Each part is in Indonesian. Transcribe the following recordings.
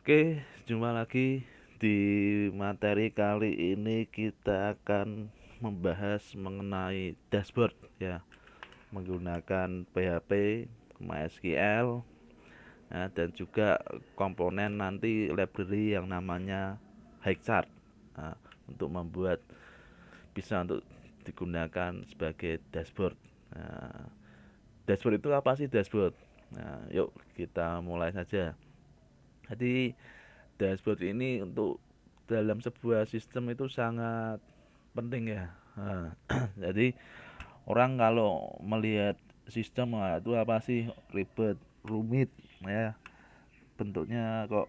Oke, jumpa lagi di materi kali ini kita akan membahas mengenai dashboard ya, menggunakan PHP, MySQL, ya, dan juga komponen nanti library yang namanya Hexchart nah, untuk membuat bisa untuk digunakan sebagai dashboard. Nah, dashboard itu apa sih dashboard? Nah, yuk kita mulai saja. Jadi dashboard ini untuk dalam sebuah sistem itu sangat penting ya. Nah, jadi orang kalau melihat sistem itu apa sih ribet, rumit ya. Bentuknya kok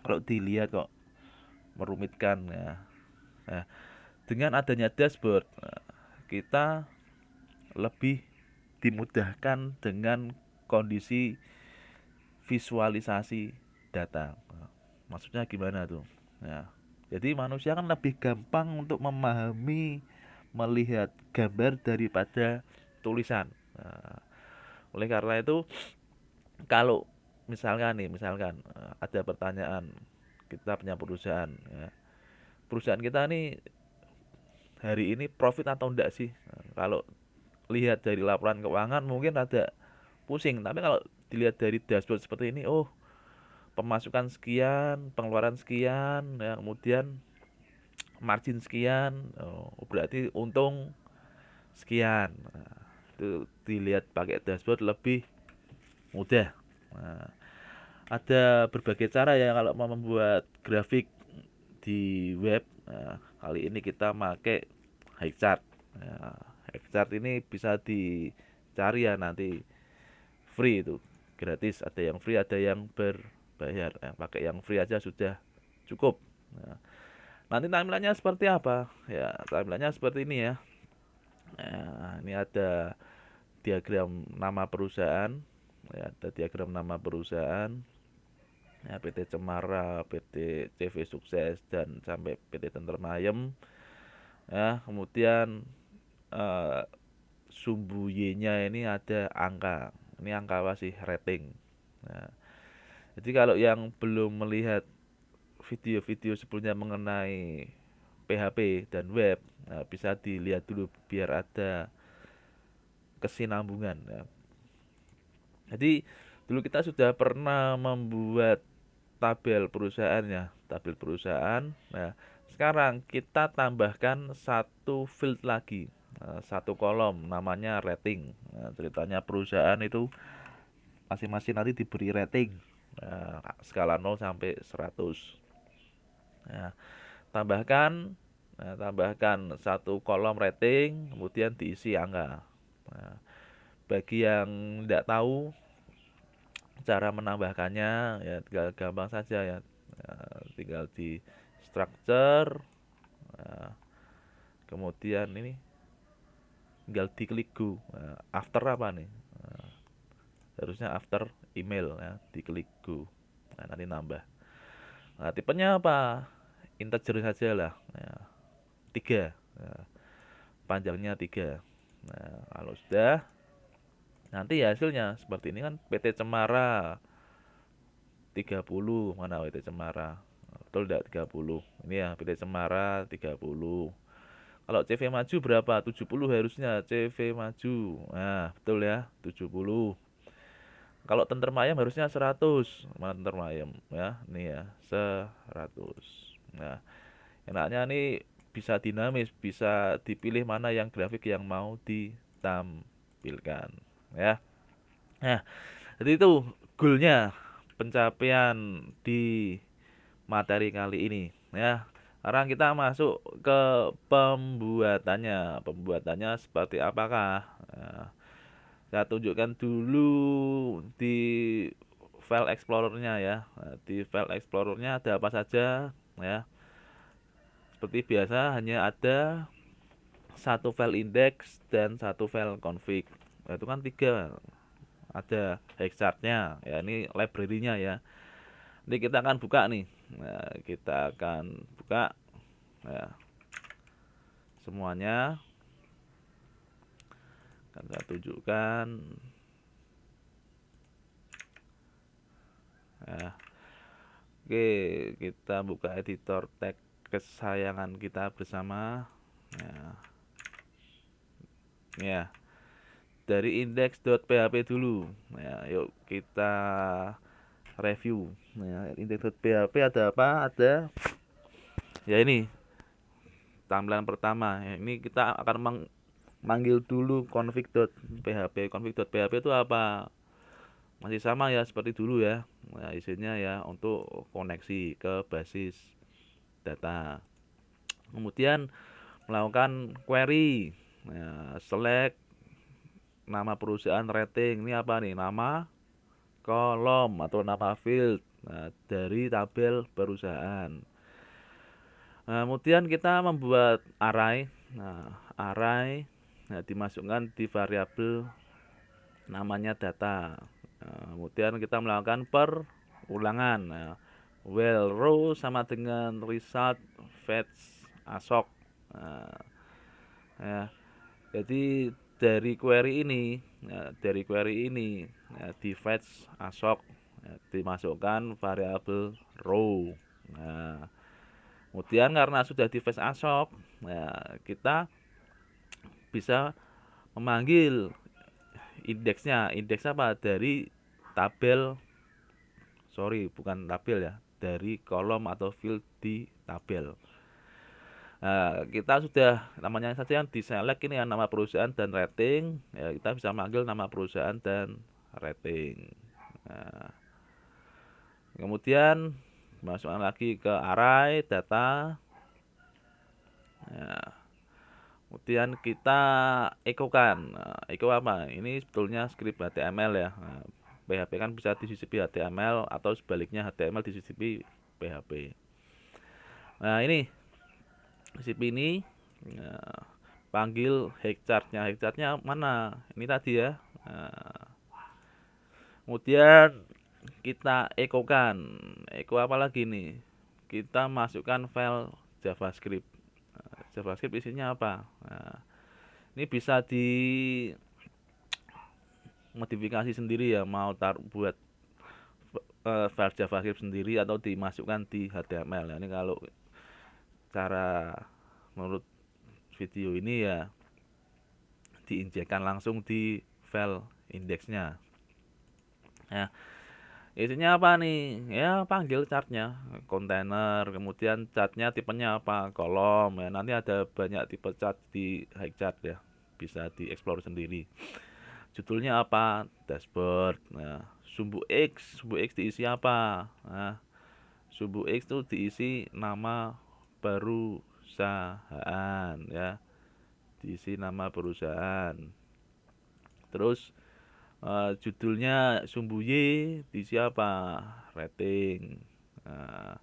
kalau dilihat kok merumitkan ya. Nah, dengan adanya dashboard kita lebih dimudahkan dengan kondisi visualisasi data. Maksudnya gimana tuh? Ya, jadi manusia kan lebih gampang untuk memahami melihat gambar daripada tulisan. Nah, oleh karena itu kalau misalkan ada pertanyaan kita punya perusahaan, ya. Perusahaan kita nih hari ini profit atau enggak sih? Nah, kalau lihat dari laporan keuangan mungkin ada pusing, tapi kalau dilihat dari dashboard seperti ini, oh pemasukan sekian, pengeluaran sekian, ya, kemudian margin sekian, oh, berarti untung sekian. Nah, itu dilihat pakai dashboard lebih mudah. Nah, ada berbagai cara ya kalau mau membuat grafik di web. Nah, kali ini kita pakai Hexchart. Nah, Hexchart ini bisa dicari ya nanti free itu gratis, ada yang free ada yang berbayar. Nah, pakai yang free aja sudah cukup. Nah, nanti timelinenya seperti apa ya, timelinenya seperti ini ya. Nah, ini ada diagram nama perusahaan ya, ada diagram nama perusahaan ya, PT Cemara, PT CV Sukses dan sampai PT Tentrem Ayem ya. Kemudian eh, sumbu Y-nya ini ada angka. Ini angka apa sih? Rating. Nah, jadi kalau yang belum melihat video-video sebelumnya mengenai PHP dan web, nah, bisa dilihat dulu biar ada kesinambungan. Ya. Jadi dulu kita sudah pernah membuat tabel perusahaan ya, tabel perusahaan. Nah, sekarang kita tambahkan satu field lagi, satu kolom namanya rating. Nah, ceritanya perusahaan itu masing-masing nanti diberi rating, skala 0 sampai 100. Nah, tambahkan tambahkan satu kolom rating, kemudian diisi angka. Nah, bagi yang tidak tahu cara menambahkannya ya tinggal gampang saja ya. Tinggal di structure, nah, kemudian ini tinggal diklik go. Nah, after apa nih? Nah, harusnya after email ya, diklik go. Nah, nanti nambah. Nah, tipenya apa? Integer saja lah. Nah, 3. Nah, panjangnya 3. Nah, kalau sudah nanti hasilnya seperti ini kan PT Cemara 30, mana PT Cemara? Betul enggak 30? Ini ya PT Cemara 30. Kalau CV Maju berapa? 70 harusnya CV Maju. Nah, betul ya, 70. Kalau Tentrem Ayam harusnya 100. Mana Tentrem Ayam ya? Ini ya, 100. Nah, enaknya nih bisa dinamis, bisa dipilih mana yang grafik yang mau ditampilkan ya. Nah, jadi itu goalnya pencapaian di materi kali ini ya. Sekarang kita masuk ke pembuatannya. Pembuatannya seperti apakah? Nah, saya tunjukkan dulu di file explorernya ya. Nah, di file explorernya ada apa saja ya. Seperti biasa hanya ada satu file index dan satu file config. Nah, itu kan tiga. Ada hexchartnya ya, ini library-nya ya. Nanti kita akan buka nih. Nah, kita akan buka ya, semuanya akan saya tunjukkan ya. Oke, kita buka editor tag kesayangan kita bersama. Ya, dari index.php dulu. Ya, yuk kita review. Nah, index.php ada apa? Ada ya ini tampilan pertama. Ini kita akan manggil dulu config.php. Config.php itu apa? Masih sama ya seperti dulu ya. Nah, isinya ya untuk koneksi ke basis data. Kemudian melakukan query. Nah, select nama perusahaan rating. Ini apa nih? Nama kolom atau nama field. Nah, dari tabel perusahaan. Nah, kemudian kita membuat array. Nah, array dimasukkan di variabel namanya data. Nah, kemudian kita melakukan perulangan. Nah, while row sama dengan result fetch asok. Nah, ya, jadi dari query ini, di fetch asok, dimasukkan variabel row. Nah, kemudian karena sudah di fetch asok, kita bisa memanggil indeksnya. Indeks apa? Dari tabel, bukan tabel ya, dari kolom atau field di tabel. Nah, kita sudah namanya saja yang di select ini ya, nama perusahaan dan rating. Ya, kita bisa manggil nama perusahaan dan rating. Nah, kemudian masukkan lagi ke array data. Nah, kemudian kita echo-kan. Nah, echo apa? Ini sebetulnya script HTML ya. Nah, PHP kan bisa disisipi HTML atau sebaliknya HTML disisipi PHP. Nah, ini CP ini panggil hexchartnya. Hexchartnya mana? Ini tadi ya. Kemudian kita echo-kan. Echo apa lagi nih? Kita masukkan file JavaScript. JavaScript isinya apa? Ini bisa di modifikasi sendiri ya, mau buat file JavaScript sendiri atau dimasukkan di HTML. Ini kalau cara menurut video ini ya diinjekkan langsung di file indeksnya. Ya, isinya apa nih? Ya, panggil chartnya, kontainer, kemudian chartnya tipenya apa? Kolom. Ya, nanti ada banyak tipe chart di Hexchart ya, bisa dieksplor sendiri. Judulnya apa? Dashboard. Nah, sumbu X diisi apa? Nah, sumbu X itu diisi nama perusahaan ya, diisi nama perusahaan. Terus judulnya sumbu Y diisi apa? Rating. Nah,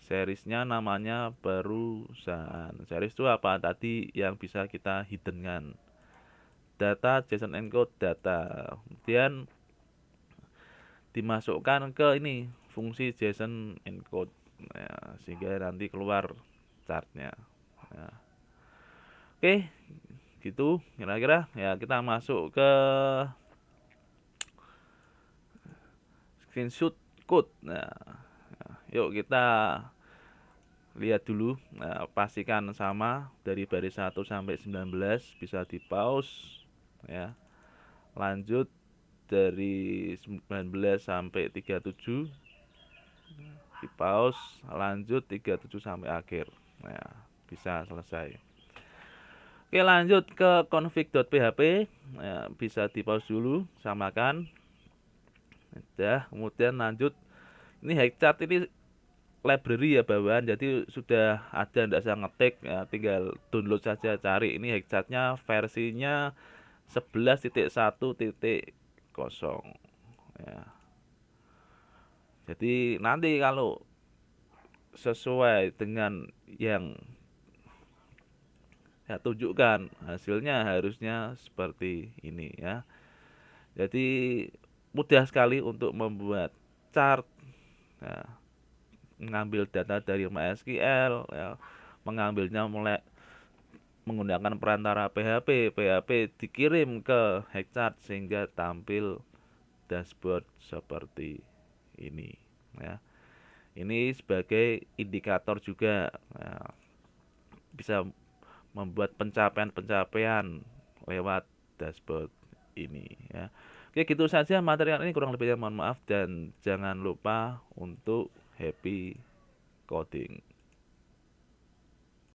seriesnya namanya perusahaan. Series itu apa? Tadi yang bisa kita hidden kan. Data JSON encode data. Kemudian dimasukkan ke ini fungsi JSON encode ya, sehingga nanti keluar chartnya ya. Oke, gitu kira-kira ya. Kita masuk ke screenshot code. Nah, yuk kita lihat dulu. Nah, pastikan sama dari baris 1 sampai 19, bisa di pause ya. Lanjut dari 19 sampai 37, di pause, lanjut 37 sampai akhir. Nah, bisa selesai. Oke, lanjut ke config.php. Ya, bisa di pause dulu, samakan. Udah, kemudian lanjut. Ini Hexchart ini library ya bawaan, jadi sudah ada, tidak usah ngetik ya, tinggal download saja, cari. Ini Hexchartnya versinya 11.1.0 ya. Jadi nanti kalau sesuai dengan yang saya tunjukkan, hasilnya harusnya seperti ini ya. Jadi mudah sekali untuk membuat chart ya, mengambil data dari MySQL ya, mengambilnya mulai menggunakan perantara PHP dikirim ke Hexchart sehingga tampil dashboard seperti ini ya. Ini sebagai indikator juga, nah, bisa membuat pencapaian-pencapaian lewat dashboard ini ya. Oke, gitu saja material ini, kurang lebihnya mohon maaf dan jangan lupa untuk happy coding.